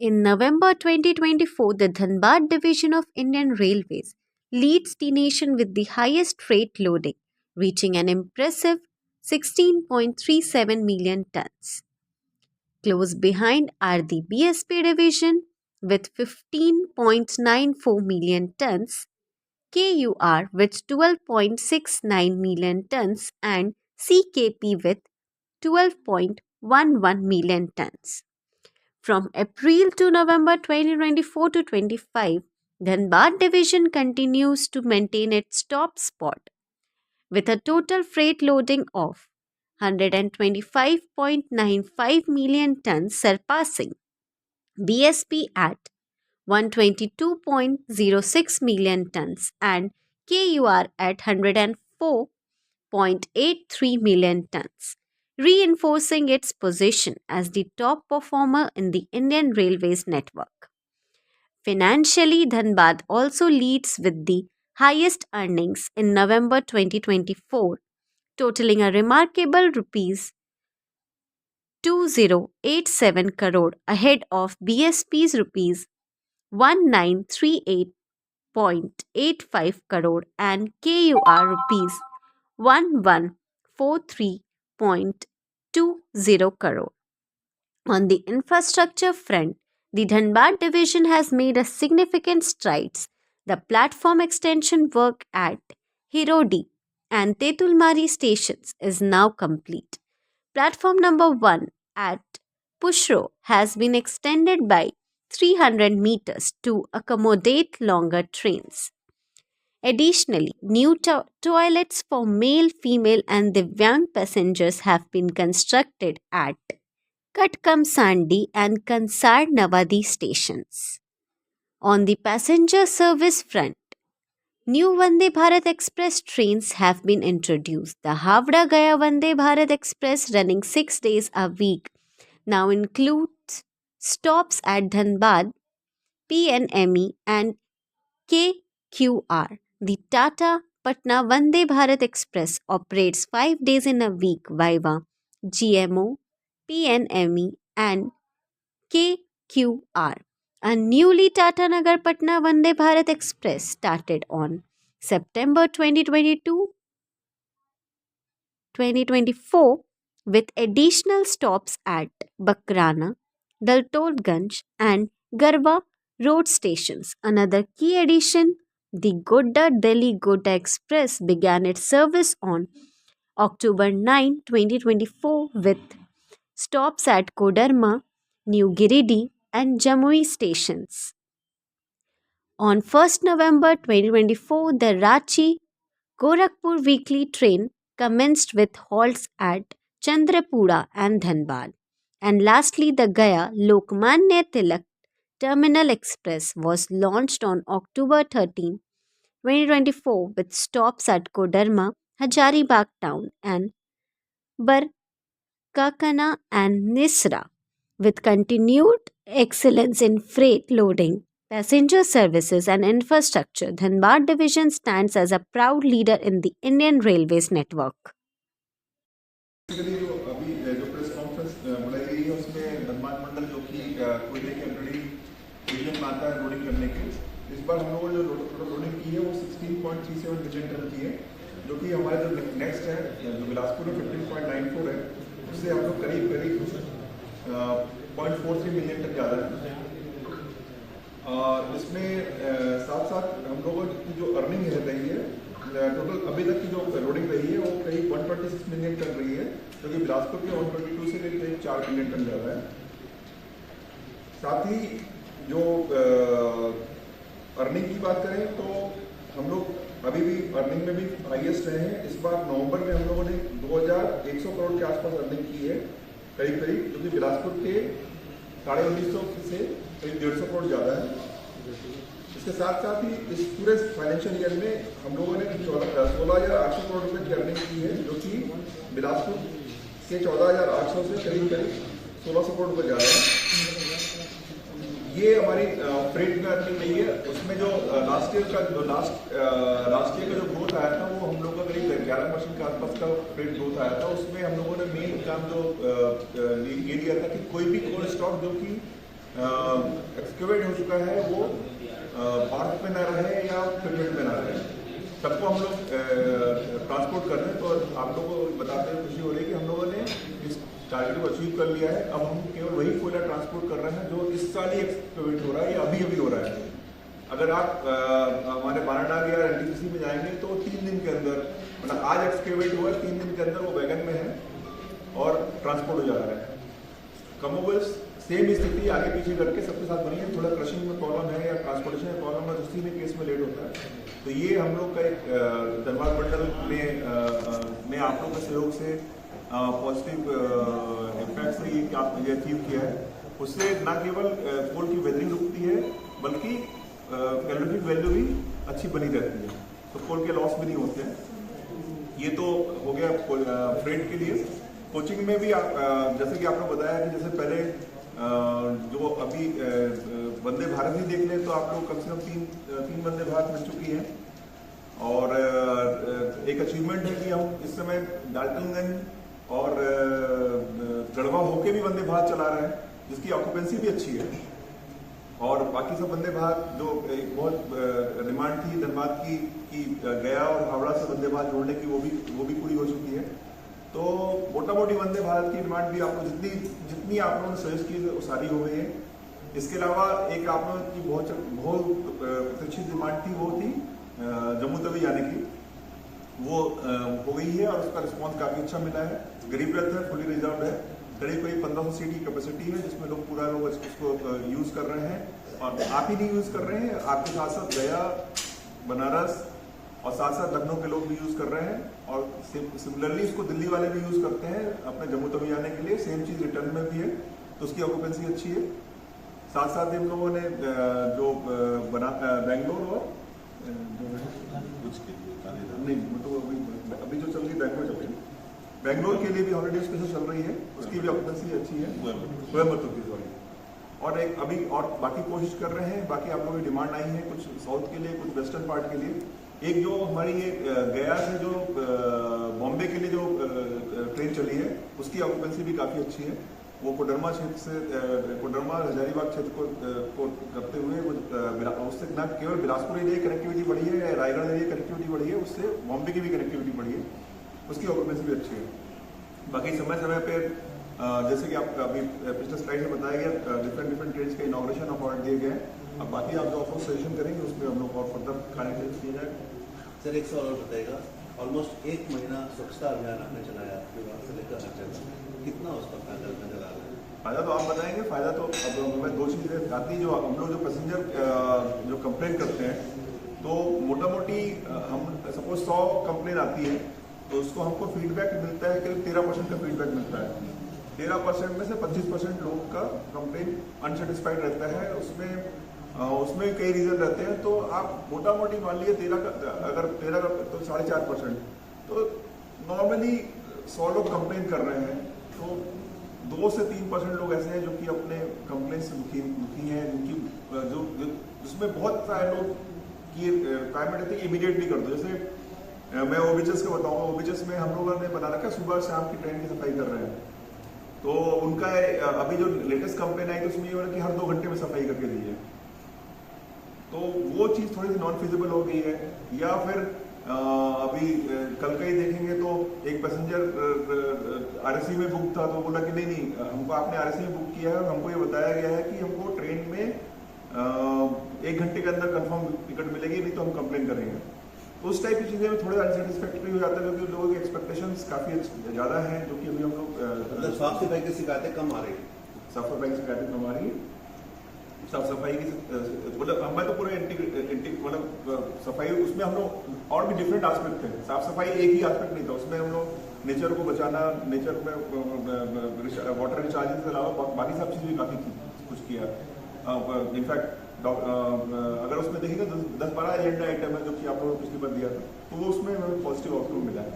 In November 2024, the Dhanbad division of Indian Railways leads the nation with the highest freight loading, reaching an impressive 16.37 million tons. Close behind are the BSP division with 15.94 million tons, KUR with 12.69 million tons, and CKP with 12.11 million tons. From April to November 2024 to 25, Dhanbad division continues to maintain its top spot with a total freight loading of 125.95 million tons, surpassing BSP at 122.06 million tons and KUR at 104.83 million tons, reinforcing its position as the top performer in the Indian Railways network. Financially, Dhanbad also leads with the highest earnings in November 2024, totaling a remarkable rupees 2087 crore ahead of BSP's rupees 1938.85 crore and KUR rupees 1143.20 crore. On the infrastructure front, the Dhanbad division has made a significant strides. The platform extension work at Hirodi and Tetulmari stations is now complete. Platform number 1 at Pushro has been extended by 300 meters to accommodate longer trains. Additionally, new toilets for male, female, and Divyang passengers have been constructed at Katkamsandi and Kansar Navadi stations. On the passenger service front, new Vande Bharat Express trains have been introduced. The Havra Gaya Vande Bharat Express, running 6 days a week, now includes stops at Dhanbad, PNME, and KQR. The Tata Patna Vande Bharat Express operates 5 days in a week via GMO, PNME, and KQR. A newly Tata Nagar Patna Vande Bharat Express started on September 2024 with additional stops at Bakrana, Daltolganj, and Garba road stations. Another key addition, the Godda Delhi Godda Express began its service on October 9, 2024 with stops at Kodarma, New Giridih, and Jamui stations. On 1st November 2024, the Ranchi Gorakhpur weekly train commenced with halts at Chandrapura and Dhanbad. And lastly, the Gaya Lokmanya Tilak Terminal Express was launched on October 13, 2024 with stops at Kodarma, Hazaribagh town, and Barkakana and Nisra. With continued excellence in freight loading, passenger services, and infrastructure, Dhanbad division stands as a proud leader in the Indian Railways network. Basically जो अभी जो press conference बुलाई गई है उसमें धनबाद मंडल जो कि कोयले की ऑलरेडी रीजन में आता है लोडिंग करने के, इस बार हम लोगों ने जो लोडिंग की है वो 16.37 मिलियन टन की है, जो कि हमारे जो नेक्स्ट है जो बिलासपुर में 15.94 है, उससे हम लोग करीब 0.43 मिलियन टन ज़्यादा है। और इसमें साथ साथ हम लोगों की जो अर्निंग है रही है टोटल अभी तक की जो लोडिंग रही है वो करीब 126 मिलियन टन रही है, जो कि बिलासपुर के 122 से करीब 4 मिलियन टन ज़्यादा है। साथ ही जो अर्निंग की बात करें तो हम लोग अभी भी अर्निंग में भी हाईएस्ट रहे हैं। इस बार नवंबर में हम लोगों ने 2100 करोड़ के आसपास अर्निंग की है करीब, जो कि बिलासपुर के 1950 से करीब 150 करोड़ ज़्यादा है। इसके साथ साथ ही इस पूरे फाइनेंशियल ईयर में हम लोगों ने 16,800 करोड़ रुपए की अर्निंग की है, जो कि बिलासपुर के 14,800 से करीब 1,600 करोड़ रुपए ज़्यादा है। ये हमारी फ्रेट में अर्निंग नहीं है। उसमें जो लास्ट ईयर का जो ग्रोथ आया था वो हम लोग का करीब 11% के आसपास का फ्रेट ग्रोथ आया था। उसमें हम लोगों ने मेन काम जो ये दिया था कि कोई भी कोल्ड स्टॉक जो कि एक्सकेवेट हो चुका है वो पार्क में ना रहे या फिटमेंट में ना रहे, सबको हम लोग ट्रांसपोर्ट कर रहे हैं। तो आप लोगों को बताते हुए खुशी हो रही है कि हम लोगों ने इस टारगेट को अचीव कर लिया है। अब हम केवल वही कोयला ट्रांसपोर्ट कर रहे हैं जो इस साल ही एक्सकेवेट हो रहा है या अभी अभी हो रहा है। अगर आप हमारे बानाडाल या एनटीपीसी में जाएंगे तो 3 दिन के अंदर, मतलब आज एक्सकेवेट हुआ, 3 दिन के अंदर वो वैगन में है और ट्रांसपोर्ट हो जा रहा है। कमोबस सेम स्थिति आगे पीछे करके सबके साथ बनी है। थोड़ा क्रशिंग में प्रॉब्लम है या ट्रांसपोर्टेशन में प्रॉब्लम है, उसी में केस में लेट होता है। तो ये हम लोग का एक धनबाद मंडल में आप लोग के सहयोग से पॉजिटिव इम्पैक्ट से ये अचीव किया है। उससे न केवल कोल की वेदरिंग रुकती है बल्कि कैलोरीफिक वैल्यू भी अच्छी बनी रहती है, तो कोल के लॉस भी नहीं होते हैं। ये तो हो गया फ्रेट के लिए। कोचिंग में भी जैसे कि आपने बताया कि जैसे पहले जो अभी वंदे भारत ही देख लें तो आप लोग कम से कम तीन वंदे भारत मिल चुकी हैं। और एक अचीवमेंट है कि हम इस समय डाल्टनगंज और गढ़वा होके भी वंदे भारत चला रहे हैं, जिसकी ऑक्यूपेंसी भी अच्छी है। और बाकी सब वंदे भारत जो एक बहुत डिमांड थी धनबाद की कि गया और हावड़ा से वंदे भारत जोड़ने की, वो भी पूरी हो चुकी है। तो मोटा मोटी वंदे भारत की डिमांड भी आप लोग जितनी आप लोगों ने सजेस्ट की वो सारी हो गई है। इसके अलावा एक आप लोगों की बहुत प्रतीक्षित डिमांड थी, वो थी जम्मू तवी जाने की, वो हो गई है और उसका रिस्पॉन्स काफ़ी अच्छा मिला है। गरीब रथ है, फुली रिजर्व है, करीब 1500 सीट की कैपेसिटी है, जिसमें लोग पूरा लोग उसको यूज़ कर रहे हैं। और आप ही नहीं यूज़ कर रहे हैं, आपके साथ साथ गया, बनारस और साथ साथ लखनऊ के लोग भी यूज़ कर रहे हैं। और सिमिलरली इसको दिल्ली वाले भी यूज़ करते हैं अपने जम्मू तवी जाने के लिए। सेम चीज़ रिटर्न में भी है, तो उसकी ऑक्यूपेंसी अच्छी है। साथ साथ इन लोगों ने जो बेंगलोर और नहीं मतलब अभी जो चल रही बेंगलोर चल रही, बेंगलोर के लिए भी हॉलीडे स्पेशल चल रही है, उसकी भी ऑक्यूपेंसी अच्छी है। कोयम्बतूर की सॉरी। और एक अभी और बाकी कोशिश कर रहे हैं, बाकी आप लोगों की डिमांड आई है कुछ साउथ के लिए, कुछ वेस्टर्न पार्ट के लिए। एक जो हमारी ये गया से जो बॉम्बे के लिए जो ट्रेन चली है, उसकी ऑक्यूपेंसी भी काफ़ी अच्छी है। वो कोडरमा क्षेत्र से कोडरमा हजारीबाग क्षेत्र को करते हुए उससे न केवल बिलासपुर एरिया की कनेक्टिविटी बढ़ी है, रायगढ़ एरिया की कनेक्टिविटी बढ़ी है, उससे बॉम्बे की भी कनेक्टिविटी बढ़ी है, उसकी ऑक्यूपेंसी भी अच्छी है। बाकी समय समय पर जैसे कि आप अभी पिछले स्लाइड में बताया गया, डिफरेंट ट्रेन्स का इनॉग्रेशन अवार्ड दिए गए। अब बाकी आप जो ऑफर सजेशन करेंगे उसमें हम लोग और फर्दर खाने किया जाए। सर एक सवाल और बताइएगा, ऑलमोस्ट 1 महीना स्वच्छता अभियान आपने चलाया विभाग से लेकर हर जगह, कितना उसका फायदा नजर आ रहा है? फायदा तो आप बताएंगे। फायदा तो अब हमें 2 चीज़ें आती, जो हम लोग जो पैसेंजर जो कंप्लेन करते हैं, तो मोटा मोटी हम सपोज 100 कंप्लेन आती है तो उसको हमको फीडबैक मिलता है, करीब 13% का फीडबैक मिलता है। 13% में से 25% लोग का कंप्लेन अनसेटिस्फाइड रहता है। उसमें कई रीज़न रहते हैं, तो आप मोटा मोटी मान लीजिए 13 का तो 4.5%, तो नॉर्मली 100 लोग कंप्लेन कर रहे हैं, तो 2 से 3% लोग ऐसे हैं जो कि अपने कंप्लेन से दुखी हैं, जिनकी जिसमें बहुत सारे लोग की रिक्वायरमेंट रहती है इमीडिएटली कर दो। जैसे मैं ओबीएचएस का बताऊंगा, ओबीएचएस में हम लोगों ने बना रखा है सुबह शाम की ट्रेन की सफाई कर रहे हैं, तो उनका अभी जो लेटेस्ट कंप्लेन आई तो उसमें ये हो रहा है कि हर 2 घंटे में सफाई करके दीजिए, तो वो चीज़ थोड़ी सी नॉन फिजिबल हो गई है। या फिर अभी कल का ही देखेंगे तो एक पैसेंजर आरएससी में बुक था, तो बोला कि नहीं हमको आपने आरएससी में बुक किया है और हमको ये बताया गया है कि हमको ट्रेन में 1 घंटे के अंदर कंफर्म टिकट मिलेगी, नहीं तो हम कंप्लेन करेंगे। तो उस टाइप की चीज़ें में थोड़ा अनसेटिस्फैक्ट्री हो जाता है, क्योंकि लोगों की एक्सपेक्टेशंस काफ़ी ज़्यादा हैं, जो कि अभी हम लोग मतलब साफ सफाई की शिकायतें कम आ रही है। साफ सफाई की शिकायतें कम आ रही है। साफ सफाई की मतलब हमें तो पूरे मतलब सफाई उसमें हम लोग और भी डिफरेंट एस्पेक्ट थे। साफ सफाई एक ही एस्पेक्ट नहीं था, उसमें हम लोग नेचर को बचाना, नेचर में वाटर रिचार्जिंग के अलावा बाकी सब चीज़ भी काफ़ी कुछ किया। इनफैक्ट अगर उसमें देखेंगे तो 10-12 एजेंडा आइटम है जो कि आप लोगों को पिछली बार दिया था, तो वो उसमें हमें पॉजिटिव आउटकम मिला है।